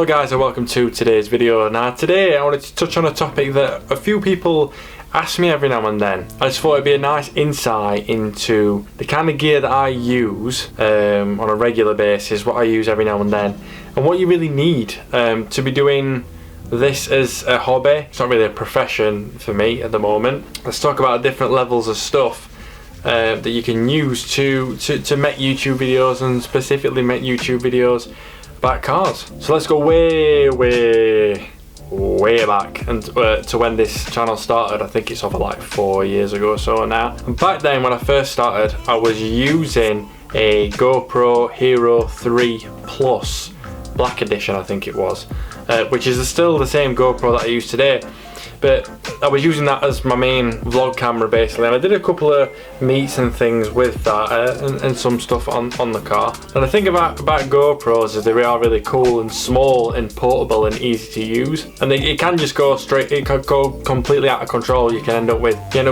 Hello guys and welcome to today's video. Now today I wanted to touch on a topic that a few people ask me every now and then. I just thought it'd be a nice insight into the kind of gear that I use on a regular basis, what I use every now and then, and what you really need to be doing this as a hobby. It's not really a profession for me at the moment. Let's talk about different levels of stuff that you can use to make YouTube videos, and specifically make YouTube videos about cars. So let's go way back and to when this channel started. I think it's over like 4 years ago or so now. And back then when I first started, I was using a GoPro Hero 3 Plus Black Edition, I think it was, which is still the same GoPro that I use today. But I was using that as my main vlog camera basically, and I did a couple of meets and things with that and some stuff on the car. And the thing about GoPros is they are really cool and small and portable and easy to use, and it can just go straight, it can go completely out of control. You end up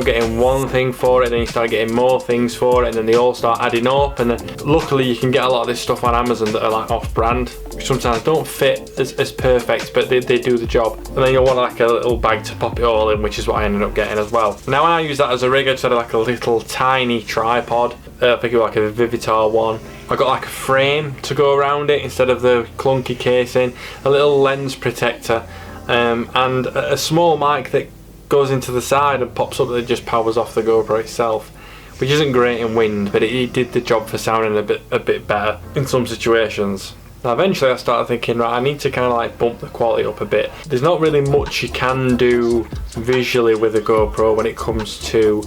getting one thing for it, then you start getting more things for it, and then they all start adding up. And then luckily you can get a lot of this stuff on Amazon that are like off-brand, which sometimes don't fit as perfect, but they do the job. And then you'll want like a little bag to pop it all in, which is what I ended up getting as well. Now when I use that as a rig, I just had like a little tiny tripod. I think it was like a Vivitar one. I got like a frame to go around it instead of the clunky casing, a little lens protector, and a small mic that goes into the side and pops up that just powers off the GoPro itself, which isn't great in wind, but it did the job for sounding a bit better in some situations. Now eventually I started thinking, right, I need to kind of like bump the quality up a bit. There's not really much you can do visually with a GoPro when it comes to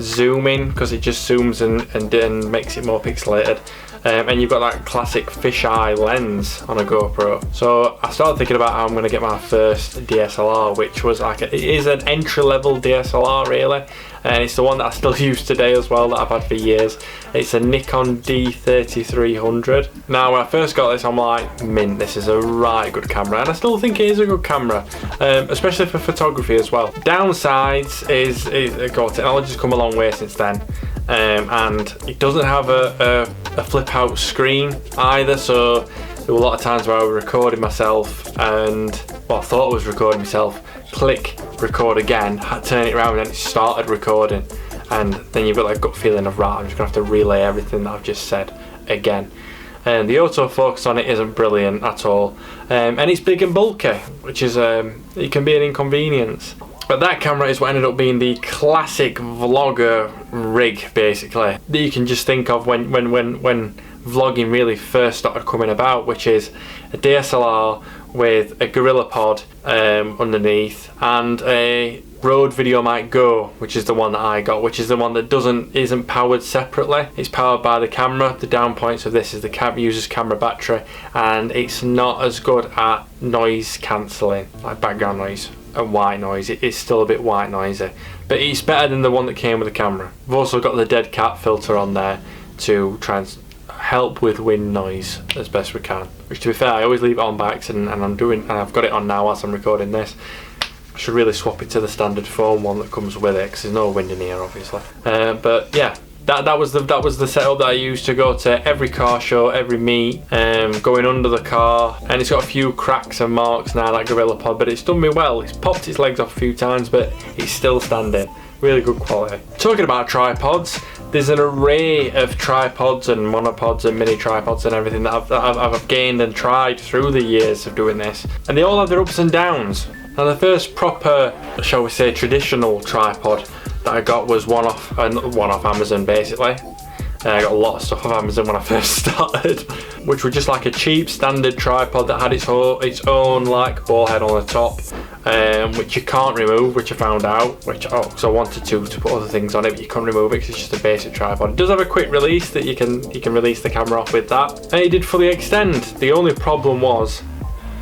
zooming, because it just zooms and makes it more pixelated. And you've got that classic fisheye lens on a GoPro. So I started thinking about how I'm going to get my first DSLR, which was like it is an entry-level DSLR really, and it's the one that I still use today as well, that I've had for years. It's a Nikon D3300. Now when I first got this, I'm like, mint, this is a right good camera, and I still think it is a good camera, especially for photography as well. Downsides is technology's come a long way since then. And it doesn't have a flip out screen either, so there were a lot of times where I was recording myself and, well, I thought I was recording myself, click record again, turn it around and it started recording, and then you've got that gut feeling of, right, I'm just gonna have to relay everything that I've just said again. And the autofocus on it isn't brilliant at all, and it's big and bulky, which is it can be an inconvenience. But that camera is what ended up being the classic vlogger rig, basically, that you can just think of when vlogging really first started coming about, which is a DSLR with a Gorilla Pod underneath and a Rode VideoMic Go, which is the one that I got, which is the one that isn't powered separately. It's powered by the camera. The down points of this is the user's camera battery, and it's not as good at noise cancelling, like background noise and white noise. It is still a bit white noisy, but it's better than the one that came with the camera. We've also got the dead cat filter on there to try and help with wind noise as best we can, which, to be fair, I always leave it on by accident, and I've got it on now whilst I'm recording this. I should really swap it to the standard foam one that comes with it, because there's no wind in here obviously. But yeah, that was the setup that I used to go to every car show, every meet, going under the car. And it's got a few cracks and marks now, that Gorilla Pod, but it's done me well. It's popped its legs off a few times, but it's still standing. Really good quality. Talking about tripods, there's an array of tripods and monopods and mini tripods and everything that I've gained and tried through the years of doing this, and they all have their ups and downs. Now the first proper, shall we say, traditional tripod that I got was one off Amazon basically. I got a lot of stuff off Amazon when I first started, which was just like a cheap standard tripod that had its own like ball head on the top, which you can't remove, which I found out, because I wanted to put other things on it, but you can't remove it because it's just a basic tripod. It does have a quick release that you can release the camera off with that, and it did fully extend. The only problem was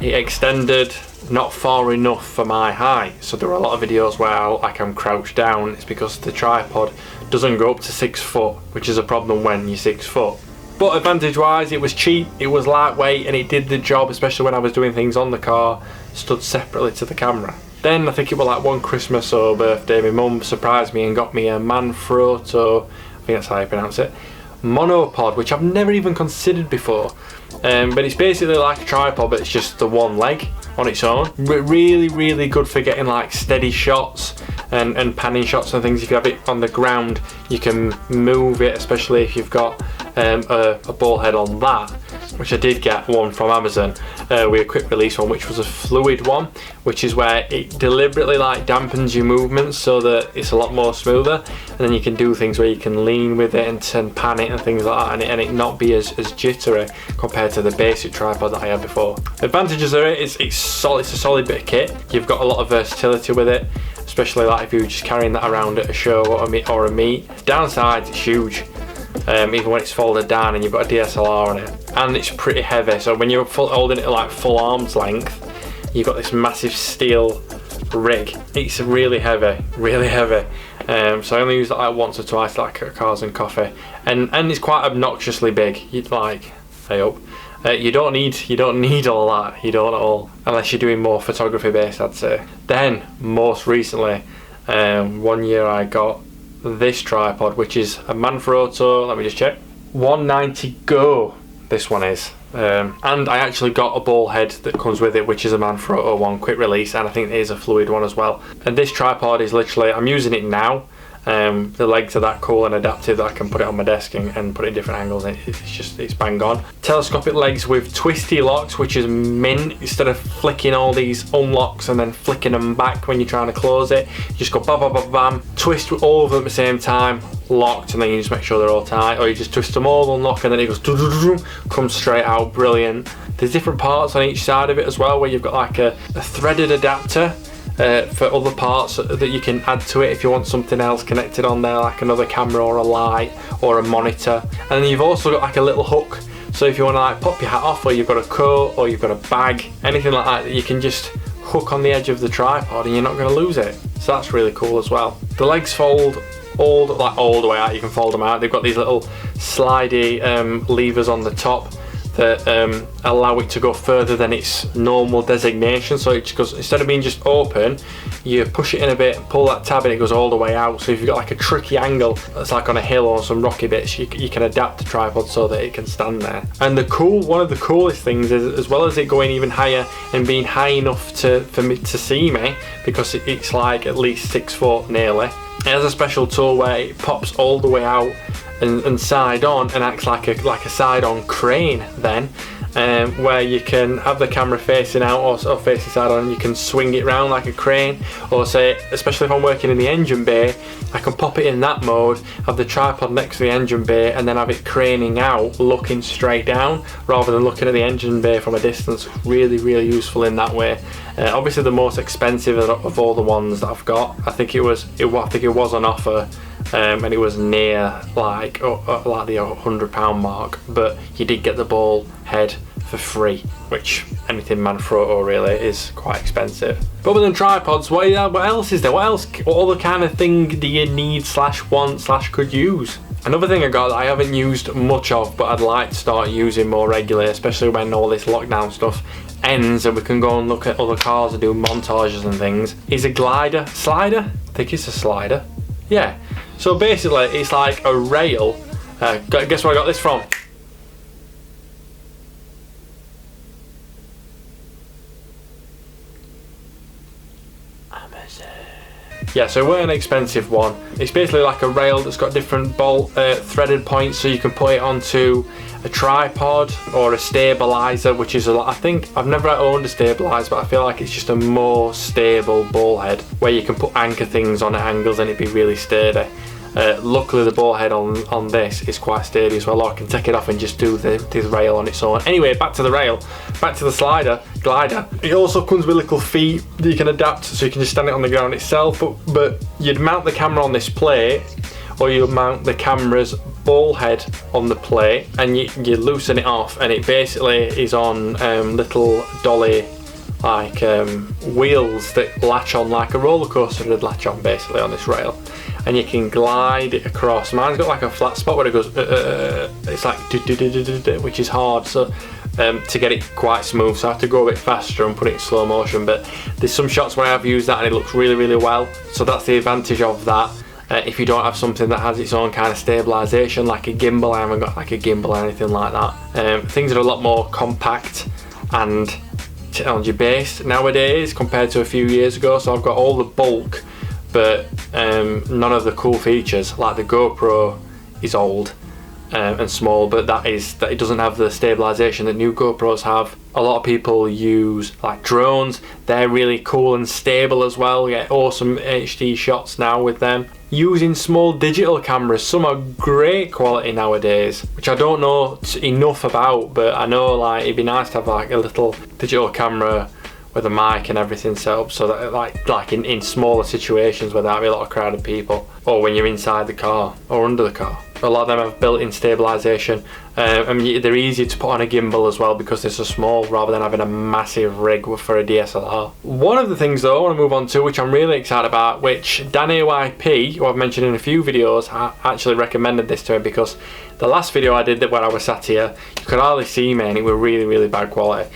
it extended not far enough for my height, so there were a lot of videos where I'm crouched down. It's because the tripod doesn't go up to 6 foot, which is a problem when you're 6 foot. But advantage wise, it was cheap, it was lightweight, and it did the job, especially when I was doing things on the car, stood separately to the camera. Then I think it was like one Christmas or birthday, my mum surprised me and got me a Manfrotto, I think that's how you pronounce it, monopod, which I've never even considered before. But it's basically like a tripod, but it's just the one leg on its own. Really, really good for getting like steady shots and panning shots and things. If you have it on the ground, you can move it, especially if you've got a ball head on that, which I did get one from Amazon with a quick release one, which was a fluid one, which is where it deliberately like dampens your movements so that it's a lot more smoother, and then you can do things where you can lean with it and pan it and things like that, and it not be as jittery compared to the basic tripod that I had before. The advantages of it is it's a solid bit of kit. You've got a lot of versatility with it, especially like if you're just carrying that around at a show or a meet. Downsides, it's huge. Even when it's folded down and you've got a DSLR on it, and it's pretty heavy, so when you're holding it at like full arm's length, you've got this massive steel rig. It's really heavy, really heavy. So I only use it like once or twice, like at Cars and Coffee, and it's quite obnoxiously big. You'd like, I hope. You don't need all that. You don't at all, unless you're doing more photography based, I'd say. Then most recently, 1 year I got this tripod, which is a Manfrotto, let me just check, 190 Go this one is, and I actually got a ball head that comes with it, which is a Manfrotto one quick release, and I think it is a fluid one as well. And this tripod is literally, I'm using it now. The legs are that cool and adaptive that I can put it on my desk and put it in different angles. It's bang on. Telescopic legs with twisty locks, which is mint. Instead of flicking all these unlocks and then flicking them back when you're trying to close it, you just go bam bam bam bam, twist all of them at the same time, locked, and then you just make sure they're all tight, or you just twist them all, unlock, and then it goes comes straight out. Brilliant. There's different parts on each side of it as well, where you've got like a threaded adapter for other parts that you can add to it if you want something else connected on there, like another camera or a light or a monitor. And then you've also got like a little hook, so if you want to like pop your hat off, or you've got a coat, or you've got a bag, anything like that, you can just hook on the edge of the tripod and you're not going to lose it. So that's really cool as well. The legs fold all the way out. You can fold them out. They've got these little slidey levers on the top that allow it to go further than its normal designation, so it just goes, instead of being just open, you push it in a bit, pull that tab, and it goes all the way out. So if you've got like a tricky angle that's like on a hill or some rocky bits, you can adapt the tripod so that it can stand there. And one of the coolest things is, as well as it going even higher and being high enough for me to see me, because it's like at least 6 foot nearly, it has a special tool where it pops all the way out and side on, and acts like a side on crane then, where you can have the camera facing out or facing side on, and you can swing it round like a crane. Or say, especially if I'm working in the engine bay, I can pop it in that mode, have the tripod next to the engine bay, and then have it craning out looking straight down rather than looking at the engine bay from a distance. Really, really useful in that way. Obviously the most expensive of all the ones that I've got, I think it was on offer, and it was near like the £100 mark, but you did get the ball head for free, which anything Manfrotto really is quite expensive. But other than tripods, what else is there? What other kind of thing do you need / want / could use? Another thing I got that I haven't used much of, but I'd like to start using more regularly, especially when all this lockdown stuff ends and we can go and look at other cars and do montages and things, is a slider? I think it's a slider. Yeah. So basically it's like a rail. Guess where I got this from? Amazon. Yeah, so it weren't an expensive one. It's basically like a rail that's got different threaded points, so you can put it onto a tripod or a stabilizer, which is I think I've never owned a stabilizer, but I feel like it's just a more stable ball head where you can put anchor things on at angles and it'd be really sturdy. Luckily the ball head on this is quite sturdy as well, or I can take it off and just do this rail on its own. Anyway, back to the rail, back to the glider. It also comes with little feet that you can adapt, so you can just stand it on the ground itself, but you'd mount the camera on this plate, or you mount the camera's ball head on the plate, and you loosen it off, and it basically is on little dolly like wheels that latch on like a roller coaster would latch on, basically on this rail, and you can glide it across. Mine's got like a flat spot where it goes it's like which is hard, so to get it quite smooth, so I have to go a bit faster and put it in slow motion. But there's some shots where I've used that and it looks really, really well, so that's the advantage of that. if you don't have something that has its own kind of stabilization, like a gimbal. I haven't got like a gimbal or anything like that. Things are a lot more compact and technology based nowadays compared to a few years ago. So I've got all the bulk, but none of the cool features. Like the GoPro is old and small, but that it doesn't have the stabilization that new GoPros have. A lot of people use like drones. They're really cool and stable as well. You get awesome HD shots now with them. Using small digital cameras, some are great quality nowadays, which I don't know enough about, but I know like it'd be nice to have like a little digital camera with a mic and everything set up, so that like in smaller situations where there'll be a lot of crowded people, or when you're inside the car or under the car. A lot of them have built-in stabilization. I mean, they're easier to put on a gimbal as well because they're so small, rather than having a massive rig for a DSLR. One of the things though I want to move on to, which I'm really excited about, which Dan AYP, who I've mentioned in a few videos, actually recommended this to me, because the last video I did where I was sat here, you could hardly see me and it was really bad quality.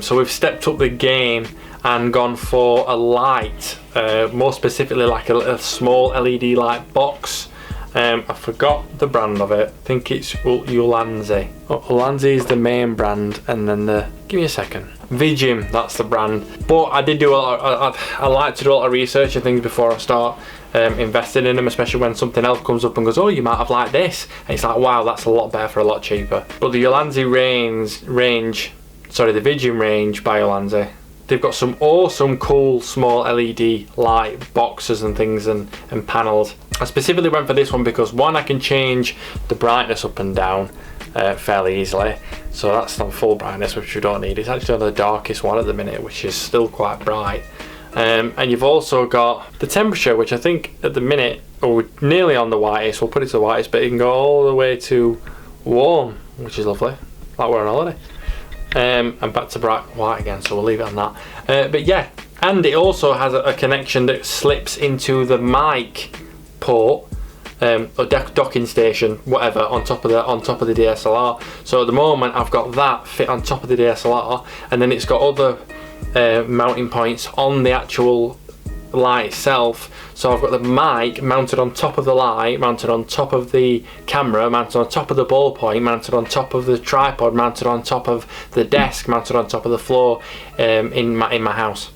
So we've stepped up the game and gone for a light, more specifically like a small LED light box. I forgot the brand of it. I think it's Ulanzi. Ulanzi is the main brand, and then give me a second. Vijim, that's the brand. But I did do a lot. I like to do a lot of research and things before I start investing in them, especially when something else comes up and goes, oh, you might have liked this, and it's like, wow, that's a lot better for a lot cheaper. But the Ulanzi the Vijim range by Ulanzi, they've got some awesome cool small LED light boxes and things and panels. I specifically went for this one because one, I can change the brightness up and down fairly easily. So that's on full brightness, which we don't need. It's actually on the darkest one at the minute, which is still quite bright. And you've also got the temperature, which I think at the minute, or nearly on the whitest, we'll put it to the whitest, but it can go all the way to warm, which is lovely, like we're on holiday. And back to bright white again, so we'll leave it on that. But yeah, and it also has a connection that slips into the mic port, or docking station, whatever, on top of the DSLR. So at the moment I've got that fit on top of the DSLR, and then it's got other mounting points on the actual light itself. So I've got the mic mounted on top of the light, mounted on top of the camera, mounted on top of the ballpoint, mounted on top of the tripod, mounted on top of the desk, mounted on top of the floor in my house.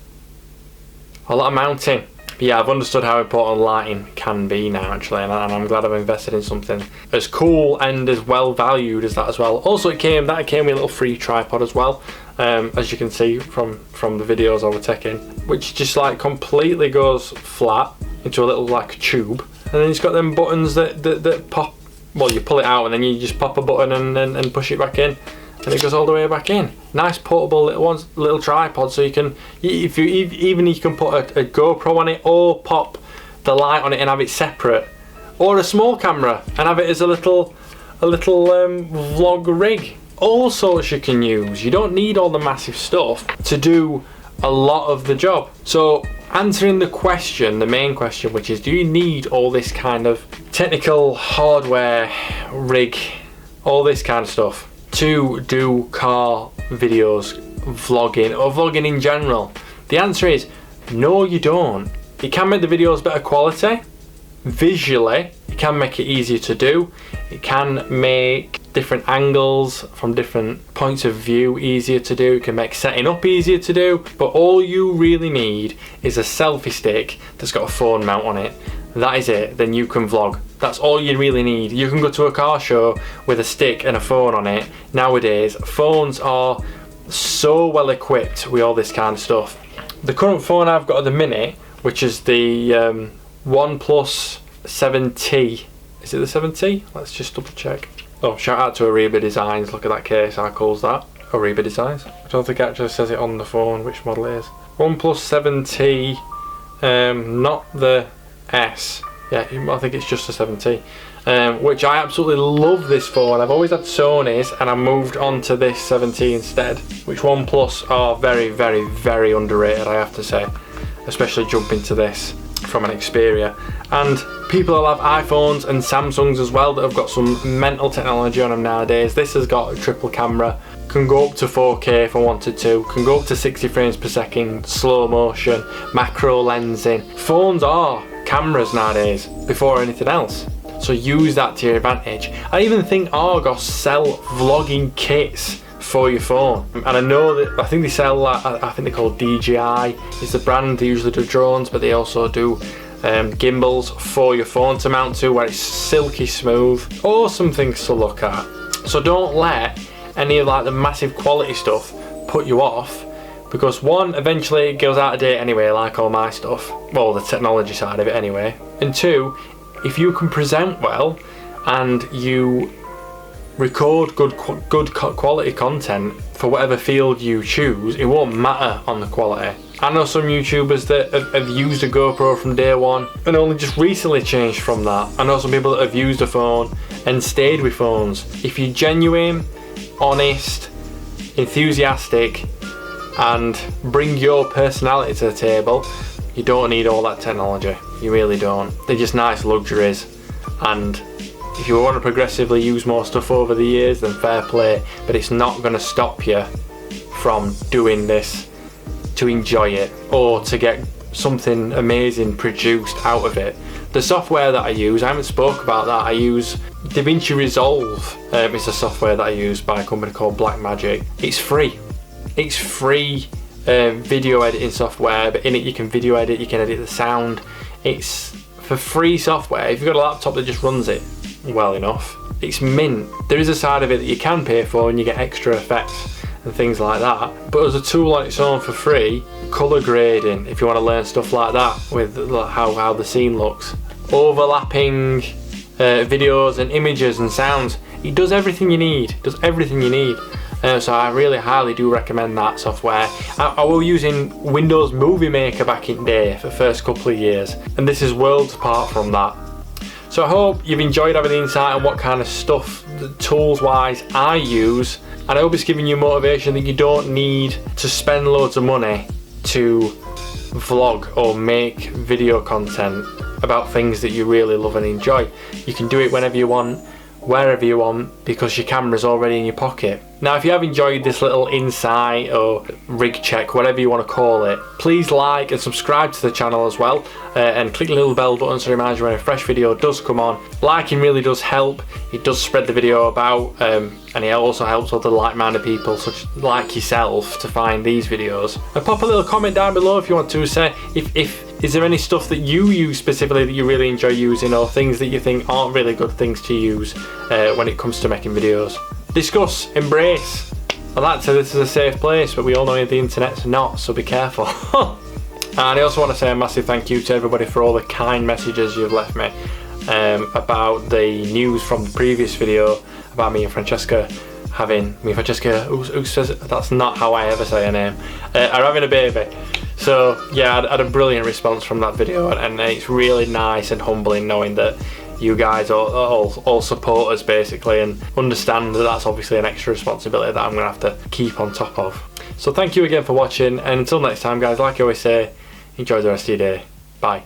A lot of mounting. But yeah, I've understood how important lighting can be now, actually, and I'm glad I've invested in something as cool and as well valued as that as well. Also, it came with a little free tripod as well, as you can see from the videos I was taking, which just like completely goes flat into a little like tube, and then it's got them buttons that pop. Well, you pull it out and then you just pop a button and push it back in, and it goes all the way back in. Nice portable little tripod, so you can, you can put a GoPro on it, or pop the light on it and have it separate, or a small camera and have it as a little vlog rig. All sorts you can use. You don't need all the massive stuff to do a lot of the job. So answering the question, the main question, which is, do you need all this kind of technical hardware, rig, all this kind of stuff to do car videos, vlogging, or vlogging in general? The answer is no, you don't. It can make the videos better quality visually. It can make it easier to do. It can make different angles from different points of view easier to do. It can make setting up easier to do. But all you really need is a selfie stick that's got a phone mount on it. That is it. Then you can vlog. That's all you really need. You can go to a car show with a stick and a phone on it. Nowadays, phones are so well equipped with all this kind of stuff. The current phone I've got at the minute, which is the OnePlus 7T. Is it the 7T? Let's just double check. Oh, shout out to Ariba Designs. Look at that case. How cool is that? Ariba Designs. I don't think it actually says it on the phone which model it is. OnePlus 7T, not the S. Yeah, I think it's just the 7T, which I absolutely love this phone. I've always had Sony's and I moved on to this 7T instead, which OnePlus are very underrated, I have to say, especially jumping to this from an Xperia. And people will have iPhones and Samsungs as well that have got some mental technology on them nowadays. This has got a triple camera, can go up to 4K if I wanted to, can go up to 60 frames per second, slow motion, macro lensing. Phones are cameras nowadays before anything else. So use that to your advantage. I even think Argos sell vlogging kits for your phone, and I know that I think they sell, I think they're called DJI is the brand. They usually do drones, but they also do gimbals for your phone to mount to, where it's silky smooth. Awesome things to look at. So don't let any of like the massive quality stuff put you off, because one, eventually it goes out of date anyway, like all my stuff, well, the technology side of it anyway, and two, if you can present well and you record good quality content for whatever field you choose, it won't matter on the quality. I know some YouTubers that have used a GoPro from day one and only just recently changed from that. I know some people that have used a phone and stayed with phones. If you're genuine, honest, enthusiastic, and bring your personality to the table, you don't need all that technology. You really don't. They're just nice luxuries, and if you want to progressively use more stuff over the years, then fair play, but it's not going to stop you from doing this to enjoy it or to get something amazing produced out of it. The software that I use, I haven't spoke about that. I use DaVinci Resolve. It's a software that I use by a company called Blackmagic. It's free. It's free video editing software, but in it you can video edit, you can edit the sound. It's for free software. If you've got a laptop that just runs it well enough, it's mint. There is a side of it that you can pay for and you get extra effects and things like that, but as a tool on its own for free, color grading, if you want to learn stuff like that with how the scene looks, overlapping videos and images and sounds, it does everything you need. So I really highly do recommend that software. I was using Windows Movie Maker back in the day for the first couple of years, and this is worlds apart from that. So I hope you've enjoyed having the insight on what kind of stuff, tools wise, I use, and I hope it's giving you motivation that you don't need to spend loads of money to vlog or make video content about things that you really love and enjoy. You can do it whenever you want, wherever you want, because your camera's already in your pocket. Now, if you have enjoyed this little insight or rig check, whatever you want to call it, please like and subscribe to the channel as well, and click the little bell button so it reminds you when a fresh video does come on. Liking really does help. It does spread the video about, and it also helps other like-minded people such like yourself to find these videos. And pop a little comment down below if you want to say is there any stuff that you use specifically that you really enjoy using, or things that you think aren't really good things to use when it comes to making videos. Discuss, embrace. I like to say this is a safe place, but we all know the internet's not, so be careful. And I also want to say a massive thank you to everybody for all the kind messages you've left me about the news from the previous video about me and Francesca who says, that's not how I ever say her name, are having a baby. So yeah, I had a brilliant response from that video, and it's really nice and humbling knowing that you guys all support us basically, and understand that that's obviously an extra responsibility that I'm going to have to keep on top of. So thank you again for watching, and until next time guys, like I always say, enjoy the rest of your day. Bye.